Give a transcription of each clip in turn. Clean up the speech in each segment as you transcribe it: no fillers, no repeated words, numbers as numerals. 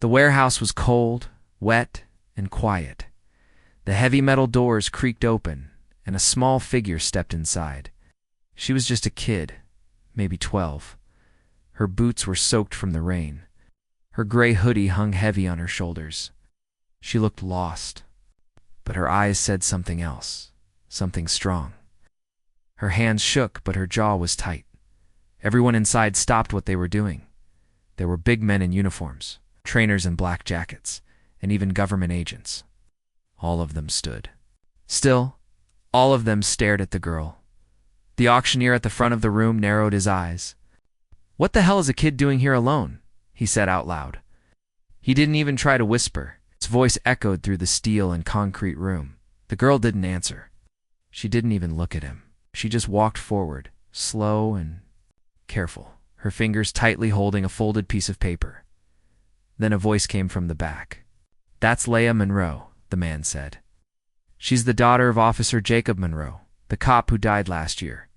The warehouse was cold, wet, and quiet. The heavy metal doors creaked open, and a small figure stepped inside. She was just a kid, maybe 12. Her boots were soaked from the rain. Her gray hoodie hung heavy on her shoulders. She looked lost, but her eyes said something else, something strong. Her hands shook, but her jaw was tight. Everyone inside stopped what they were doing. There were big men in uniforms, trainers in black jackets, and even government agents. All of them stood. Still, all of them stared at the girl. The auctioneer at the front of the room narrowed his eyes. "What the hell is a kid doing here alone?" he said out loud. He didn't even try to whisper. His voice echoed through the steel and concrete room. The girl didn't answer. She didn't even look at him. She just walked forward, slow and careful, her fingers tightly holding a folded piece of paper. Then a voice came from the back. "That's Laya Monroe," the man said. "She's the daughter of Officer Jacob Monroe, the cop who died last year."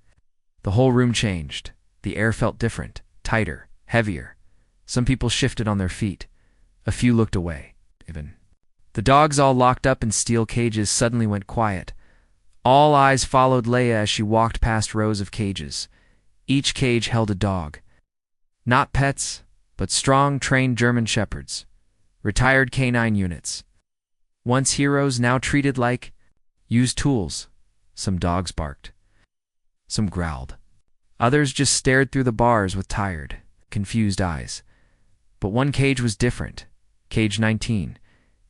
The whole room changed. The air felt different, tighter, heavier. Some people shifted on their feet. A few looked away, even. The dogs, all locked up in steel cages, suddenly went quiet. All eyes followed Laya as she walked past rows of cages. Each cage held a dog. Not pets, but strong, trained German shepherds. Retired canine units. Once heroes, now treated like used tools. Some dogs barked. Some growled. Others just stared through the bars with tired, confused eyes. But one cage was different. Cage 19.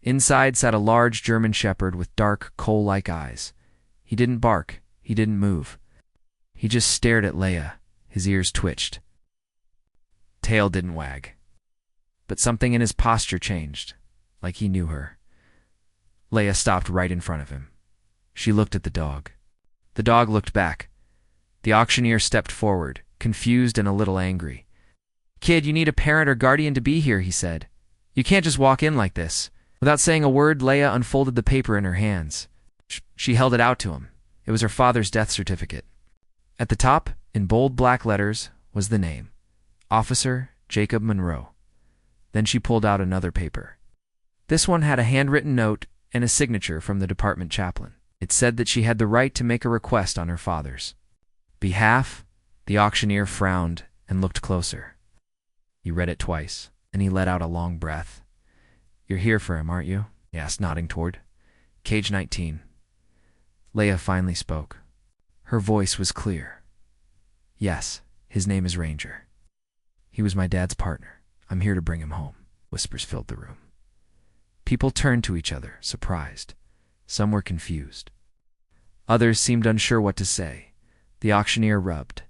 Inside sat a large German shepherd with dark, coal-like eyes. He didn't bark. He didn't move. He just stared at Laya. His ears twitched. Tail didn't wag. But something in his posture changed, like he knew her. Laya stopped right in front of him. She looked at the dog. The dog looked back. The auctioneer stepped forward, confused and a little angry. "Kid, you need a parent or guardian to be here," he said. "You can't just walk in like this." Without saying a word, Laya unfolded the paper in her hands. She held it out to him. It was her father's death certificate. At the top, in bold black letters, was the name, Officer Jacob Monroe. Then she pulled out another paper. This one had a handwritten note and a signature from the department chaplain. It said that she had the right to make a request on her father's behalf. The auctioneer frowned and looked closer. He read it twice, and he let out a long breath. "You're here for him, aren't you?" he asked, nodding toward Cage 19. Laya finally spoke. Her voice was clear. "Yes, his name is Ranger. He was my dad's partner. I'm here to bring him home." Whispers filled the room. People turned to each other, surprised. Some were confused. Others seemed unsure what to say. The auctioneer rubbed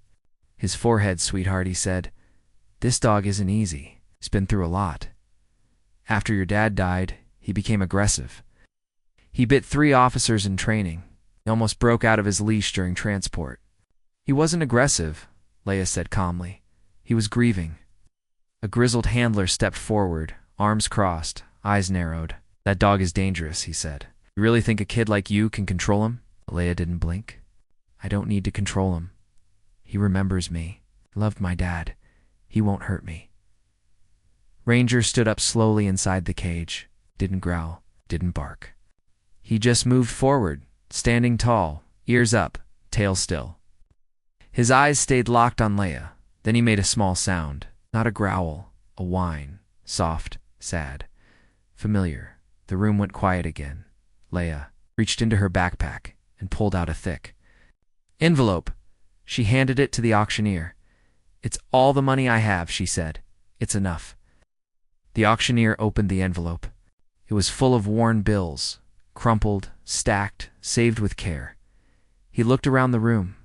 his forehead. "Sweetheart," he said, "this dog isn't easy. He's been through a lot. After your dad died, he became aggressive. He bit 3 officers in training. He almost broke out of his leash during transport." "He wasn't aggressive," Laya said calmly. "He was grieving." A grizzled handler stepped forward, arms crossed, eyes narrowed. "That dog is dangerous," he said. "You really think a kid like you can control him?" Laya didn't blink. "I don't need to control him. He remembers me. He loved my dad. He won't hurt me." Ranger stood up slowly inside the cage. Didn't growl, didn't bark. He just moved forward, standing tall, ears up, tail still. His eyes stayed locked on Laya. Then he made a small sound. Not a growl, a whine. Soft, sad, familiar. The room went quiet again. Laya reached into her backpack and pulled out a thick envelope. She handed it to the auctioneer. "It's all the money I have," she said. "It's enough." The auctioneer opened the envelope. It was full of worn bills, crumpled, stacked, saved with care. He looked around the room.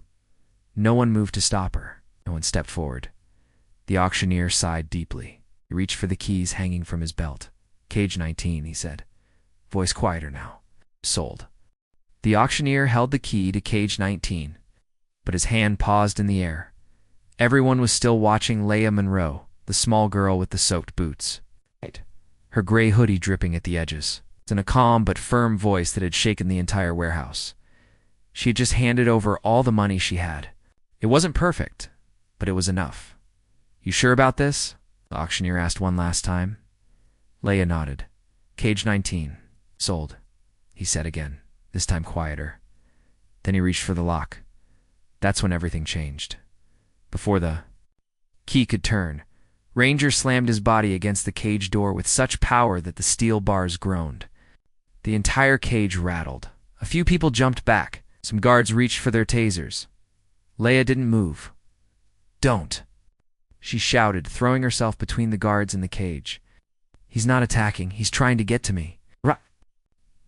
No one moved to stop her. No one stepped forward. The auctioneer sighed deeply. He reached for the keys hanging from his belt. "Cage 19, he said. Voice quieter now. "Sold." The auctioneer held the key to Cage 19, but his hand paused in the air. Everyone was still watching Laya Monroe, the small girl with the soaked boots. Her gray hoodie dripping at the edges. In a calm but firm voice that had shaken the entire warehouse. She had just handed over all the money she had. It wasn't perfect, but it was enough. "You sure about this?" the auctioneer asked one last time. Laya nodded. Cage 19. Sold, he said again, this time quieter. Then he reached for the lock. That's when everything changed. Before the key could turn, Ranger slammed his body against the cage door with such power that the steel bars groaned. The entire cage rattled. A few people jumped back. Some guards reached for their tasers. Laya didn't move. Don't, she shouted, throwing herself between the guards and the cage. He's not attacking. He's trying to get to me.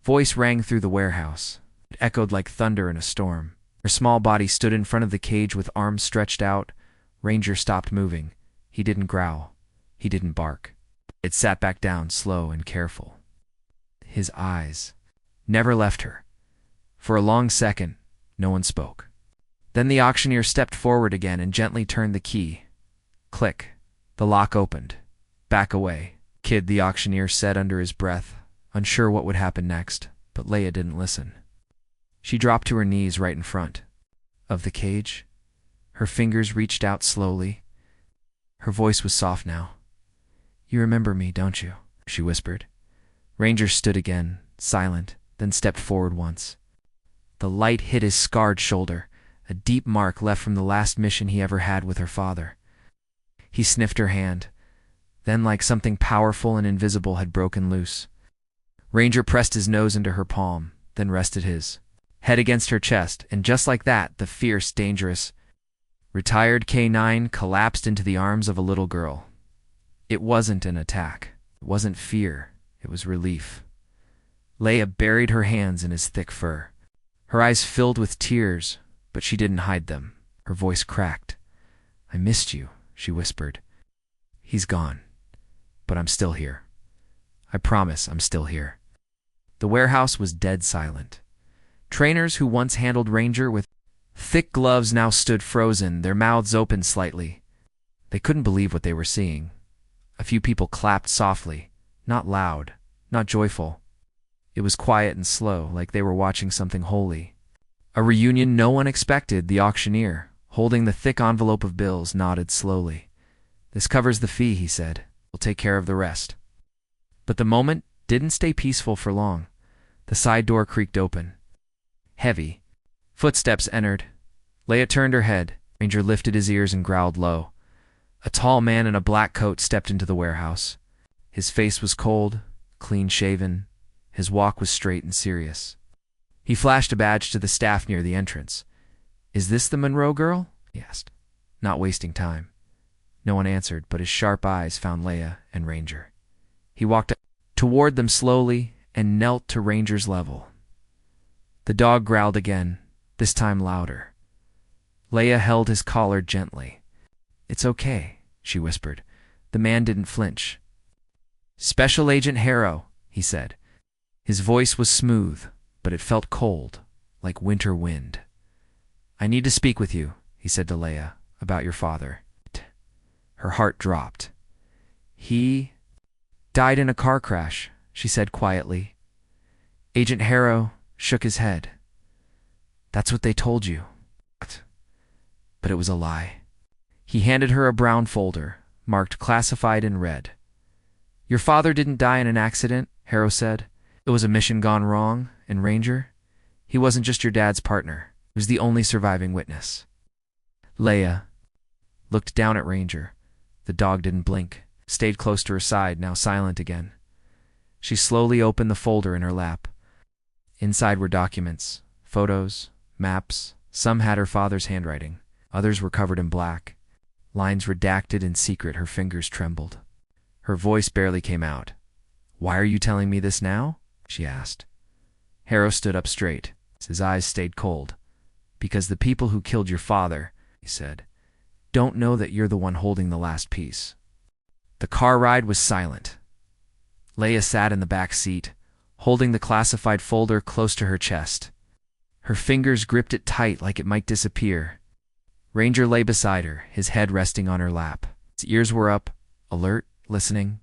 Voice rang through the warehouse. It echoed like thunder in a storm. Her small body stood in front of the cage with arms stretched out. Ranger stopped moving. He didn't growl. He didn't bark. It sat back down, slow and careful. His eyes never left her. For a long second, no one spoke. Then the auctioneer stepped forward again and gently turned the key. Click. The lock opened. Back away, kid, the auctioneer said under his breath, unsure what would happen next, but Laya didn't listen. She dropped to her knees right in front of the cage. Her fingers reached out slowly. Her voice was soft now. You remember me, don't you? She whispered. Ranger stood again, silent, then stepped forward once. The light hit his scarred shoulder, a deep mark left from the last mission he ever had with her father. He sniffed her hand. Then, like something powerful and invisible had broken loose. Ranger pressed his nose into her palm, then rested his head against her chest, and just like that, the fierce, dangerous, retired K9 collapsed into the arms of a little girl. It wasn't an attack. It wasn't fear. It was relief. Laya buried her hands in his thick fur. Her eyes filled with tears, but she didn't hide them. Her voice cracked. I missed you, she whispered. He's gone, but I'm still here. I promise I'm still here. The warehouse was dead silent. Trainers who once handled Ranger with thick gloves now stood frozen, their mouths open slightly. They couldn't believe what they were seeing. A few people clapped softly, not loud, not joyful. It was quiet and slow, like they were watching something holy. A reunion no one expected. The auctioneer, holding the thick envelope of bills, nodded slowly. This covers the fee, he said. We'll take care of the rest. But the moment didn't stay peaceful for long. The side door creaked open. Heavy footsteps entered. Laya turned her head. Ranger lifted his ears and growled low. A tall man in a black coat stepped into the warehouse. His face was cold, clean-shaven. His walk was straight and serious. He flashed a badge to the staff near the entrance. Is this the Monroe girl? He asked, not wasting time. No one answered, but his sharp eyes found Laya and Ranger. He walked toward them slowly and knelt to Ranger's level. The dog growled again, this time louder. Laya held his collar gently. It's okay, she whispered. The man didn't flinch. Special Agent Harrow, he said. His voice was smooth, but it felt cold, like winter wind. I need to speak with you, he said to Laya, about your father. Her heart dropped. He died in a car crash, she said quietly. Agent Harrow shook his head. That's what they told you. But it was a lie. He handed her a brown folder, marked classified in red. Your father didn't die in an accident, Harrow said. It was a mission gone wrong, and Ranger, he wasn't just your dad's partner. He was the only surviving witness. Laya looked down at Ranger. The dog didn't blink, stayed close to her side, now silent again. She slowly opened the folder in her lap. Inside were documents, photos, maps. Some had her father's handwriting. Others were covered in black. Lines redacted in secret. Her fingers trembled. Her voice barely came out. Why are you telling me this now? She asked. Harrow stood up straight. His eyes stayed cold. Because the people who killed your father, he said, don't know that you're the one holding the last piece. The car ride was silent. Laya sat in the back seat, holding the classified folder close to her chest. Her fingers gripped it tight like it might disappear. Ranger lay beside her, his head resting on her lap. His ears were up, alert, listening.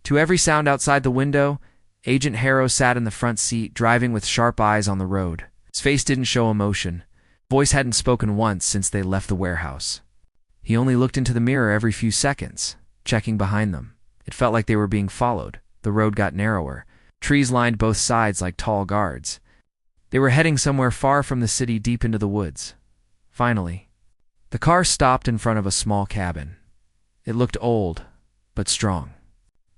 To every sound outside the window, Agent Harrow sat in the front seat, driving with sharp eyes on the road. His face didn't show emotion. His voice hadn't spoken once since they left the warehouse. He only looked into the mirror every few seconds, checking behind them. It felt like they were being followed, The road got narrower. Trees lined both sides like tall guards. They were heading somewhere far from the city, deep into the woods. Finally, the car stopped in front of a small cabin. It looked old, but strong.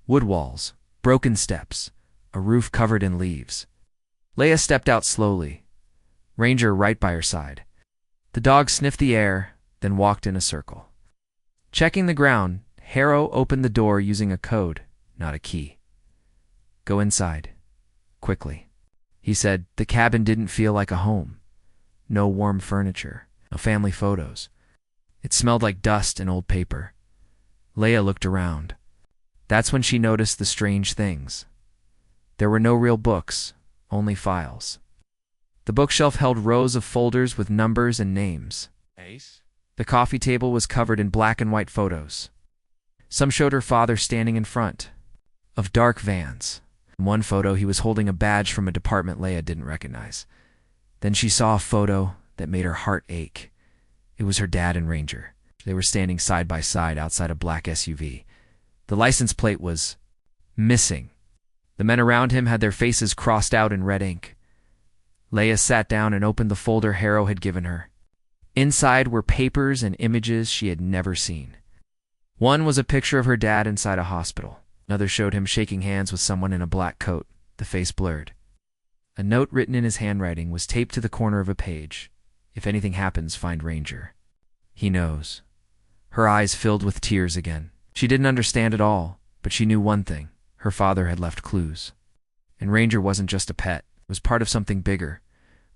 Wood walls, broken steps, a roof covered in leaves. Laya stepped out slowly, Ranger right by her side. The dog sniffed the air, then walked in a circle. Checking the ground, Harrow opened the door using a code, not a key. "Go inside. Quickly," he said. The cabin didn't feel like a home. No warm furniture, no family photos. It smelled like dust and old paper. Laya looked around. That's when she noticed the strange things. There were no real books, only files. The bookshelf held rows of folders with numbers and names. The coffee table was covered in black and white photos. Some showed her father standing in front of dark vans. In one photo, he was holding a badge from a department Laya didn't recognize. Then she saw a photo that made her heart ache. It was her dad and Ranger. They were standing side by side outside a black SUV. The license plate was missing. The men around him had their faces crossed out in red ink. Laya sat down and opened the folder Harrow had given her. Inside were papers and images she had never seen. One was a picture of her dad inside a hospital. Another showed him shaking hands with someone in a black coat, the face blurred. A note written in his handwriting was taped to the corner of a page. "If anything happens, find Ranger. He knows." Her eyes filled with tears again. She didn't understand it all, but she knew one thing. Her father had left clues. And Ranger wasn't just a pet. It was part of something bigger.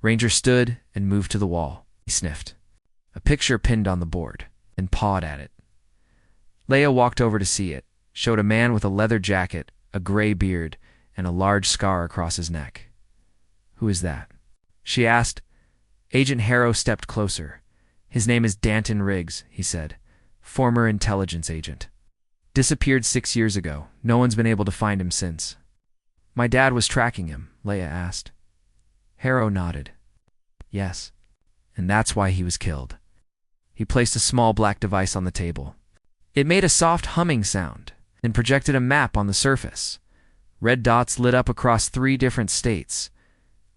Ranger stood and moved to the wall. He sniffed. A picture pinned on the board, and pawed at it. Laya walked over to see it. Showed a man with a leather jacket, a gray beard, and a large scar across his neck. "Who is that?" she asked. Agent Harrow stepped closer. "His name is Danton Riggs," he said. "Former intelligence agent. Disappeared 6 years ago. No one's been able to find him since." "My dad was tracking him," Laya asked. Harrow nodded. "Yes, and that's why he was killed." He placed a small black device on the table. It made a soft humming sound, and projected a map on the surface. Red dots lit up across 3 different states.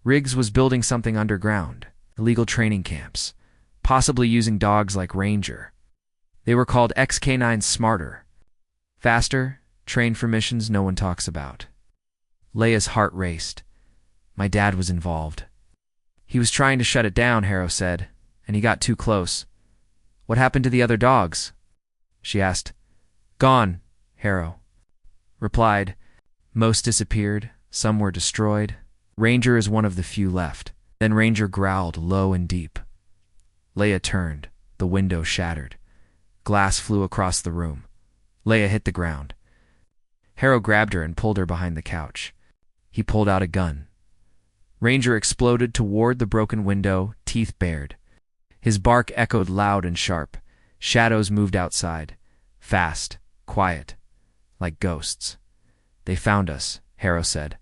Riggs was building something underground, illegal training camps, possibly using dogs like Ranger. They were called XK9 Smarter. Faster, trained for missions no one talks about. Laya's heart raced. My dad was involved. "He was trying to shut it down," Harrow said, "and he got too close." "What happened to the other dogs?" she asked. "Gone," Harrow replied. "Most disappeared, some were destroyed. Ranger is one of the few left." Then Ranger growled low and deep. Laya turned. The window shattered. Glass flew across the room. Laya hit the ground. Harrow grabbed her and pulled her behind the couch. He pulled out a gun. Ranger exploded toward the broken window, teeth bared. His bark echoed loud and sharp. Shadows moved outside. Fast, quiet, like ghosts. "They found us," Harrow said.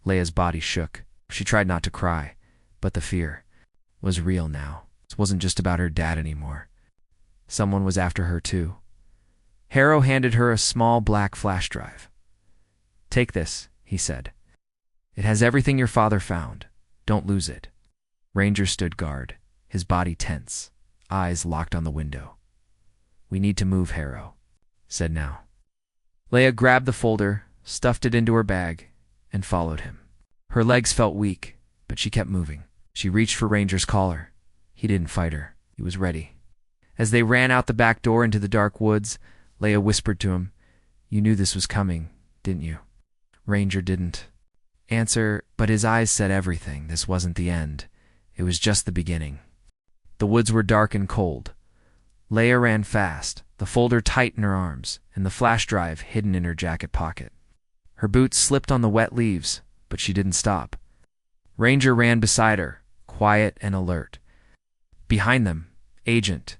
Laya's body shook. She tried not to cry, but the fear was real now. It wasn't just about her dad anymore. Someone was after her too. Harrow handed her a small black flash drive. "Take this," he said. "It has everything your father found. Don't lose it." Ranger stood guard, his body tense, eyes locked on the window. "We need to move," Harrow said now. Laya grabbed the folder, stuffed it into her bag, and followed him. Her legs felt weak, but she kept moving. She reached for Ranger's collar. He didn't fight her. He was ready. As they ran out the back door into the dark woods, Laya whispered to him, "You knew this was coming, didn't you?" Ranger didn't answer, but his eyes said everything. This wasn't the end. It was just the beginning. The woods were dark and cold. Laya ran fast, the folder tight in her arms, and the flash drive hidden in her jacket pocket. Her boots slipped on the wet leaves, but she didn't stop. Ranger ran beside her, quiet and alert. Behind them, Agent.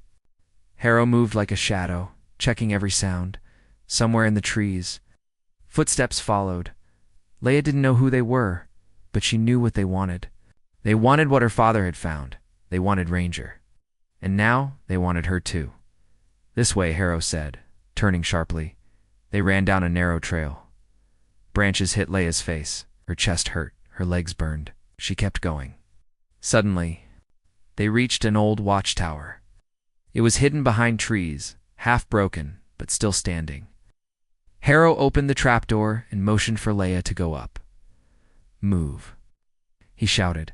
Harrow moved like a shadow, checking every sound. Somewhere in the trees, footsteps followed. Laya didn't know who they were, but she knew what they wanted. They wanted what her father had found. They wanted Ranger. And now they wanted her too. "This way," Harrow said, turning sharply. They ran down a narrow trail. Branches hit Laya's face. Her chest hurt. Her legs burned. She kept going. Suddenly, they reached an old watchtower. It was hidden behind trees, half broken, but still standing. Harrow opened the trapdoor and motioned for Laya to go up. "Move," he shouted.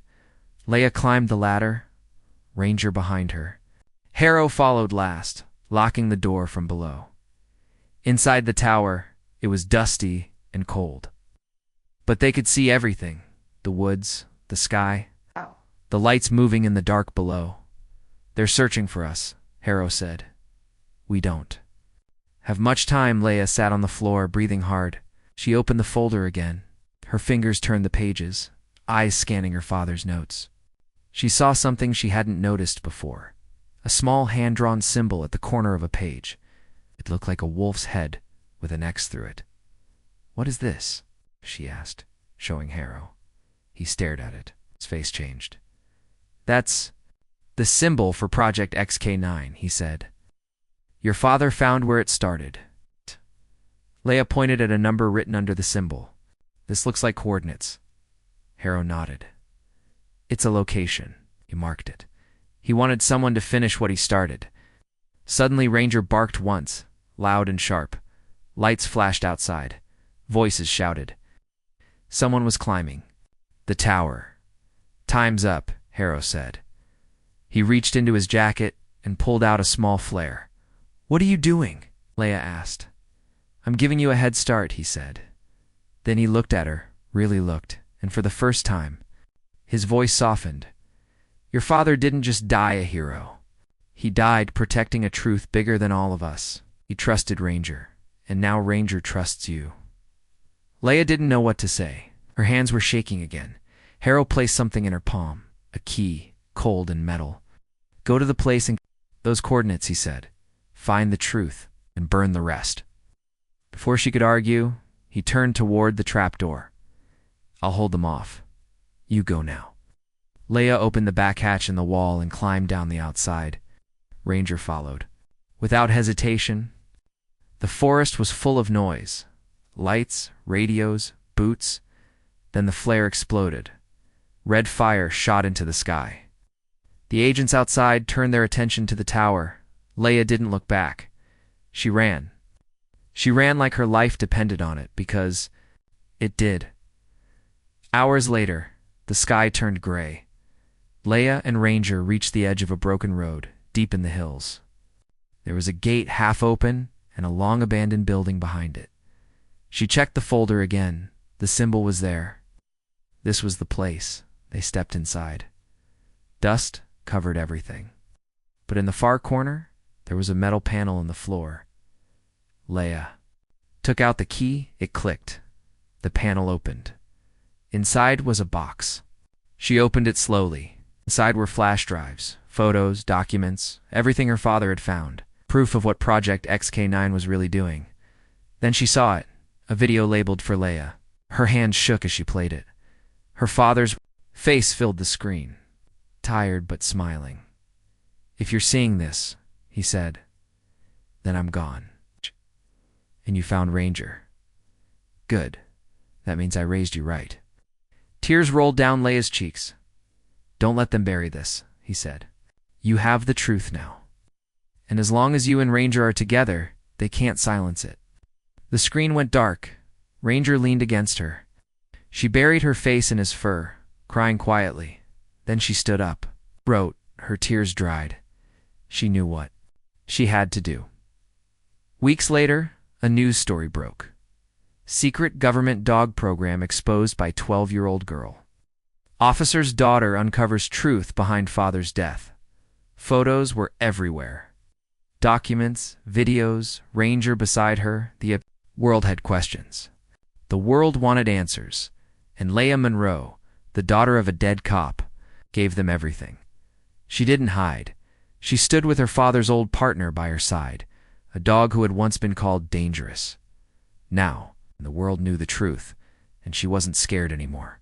Laya climbed the ladder, Ranger behind her. Harrow followed last, locking the door from below. Inside the tower, it was dusty and cold. But they could see everything: the woods, the sky, the lights moving in the dark below. "They're searching for us," Harrow said. "We don't have much time." Laya sat on the floor, breathing hard. She opened the folder again. Her fingers turned the pages, eyes scanning her father's notes. She saw something she hadn't noticed before: a small hand-drawn symbol at the corner of a page. It looked like a wolf's head with an X through it. "What is this?" she asked, showing Harrow. He stared at it. His face changed. "That's the symbol for Project XK9, he said. "Your father found where it started." Laya pointed at a number written under the symbol. "This looks like coordinates." Harrow nodded. "It's a location." He marked it. He wanted someone to finish what he started. Suddenly, Ranger barked once, loud and sharp. Lights flashed outside. Voices shouted. Someone was climbing the tower. "Time's up," Harrow said. He reached into his jacket and pulled out a small flare. "What are you doing?" Laya asked. "I'm giving you a head start," he said. Then he looked at her, really looked, and for the first time, his voice softened. "Your father didn't just die a hero. He died protecting a truth bigger than all of us. He trusted Ranger, and now Ranger trusts you." Laya didn't know what to say. Her hands were shaking again. Harrow placed something in her palm, a key, cold and metal. "Go to the place and those coordinates," he said. "Find the truth and burn the rest." Before she could argue, he turned toward the trapdoor. "I'll hold them off. You go now." Laya opened the back hatch in the wall and climbed down the outside. Ranger followed. Without hesitation, the forest was full of noise. Lights, radios, boots. Then the flare exploded. Red fire shot into the sky. The agents outside turned their attention to the tower. Laya didn't look back. She ran. She ran like her life depended on it, because it did. Hours later, the sky turned gray. Laya and Ranger reached the edge of a broken road, deep in the hills. There was a gate half open and a long abandoned building behind it. She checked the folder again. The symbol was there. This was the place. They stepped inside. Dust covered everything. But in the far corner, there was a metal panel in the floor. Laya took out the key. It clicked. The panel opened. Inside was a box. She opened it slowly. Inside were flash drives, photos, documents, everything her father had found, proof of what Project XK9 was really doing. Then she saw it, a video labeled for Laya. Her hands shook as she played it. Her father's face filled the screen, tired but smiling. "If you're seeing this," he said, "then I'm gone. And you found Ranger. Good. That means I raised you right." Tears rolled down Laya's cheeks. "Don't let them bury this," he said. "You have the truth now. And as long as you and Ranger are together, they can't silence it." The screen went dark. Ranger leaned against her. She buried her face in his fur, crying quietly. Then she stood up, wrote, her tears dried. She knew what she had to do. Weeks later, a news story broke. Secret government dog program exposed by 12-year-old girl. Officer's daughter uncovers truth behind father's death. Photos were everywhere. Documents, videos, Ranger beside her. The world had questions. The world wanted answers. And Laya Monroe, the daughter of a dead cop, gave them everything. She didn't hide. She stood with her father's old partner by her side, a dog who had once been called dangerous. Now, the world knew the truth, and she wasn't scared anymore.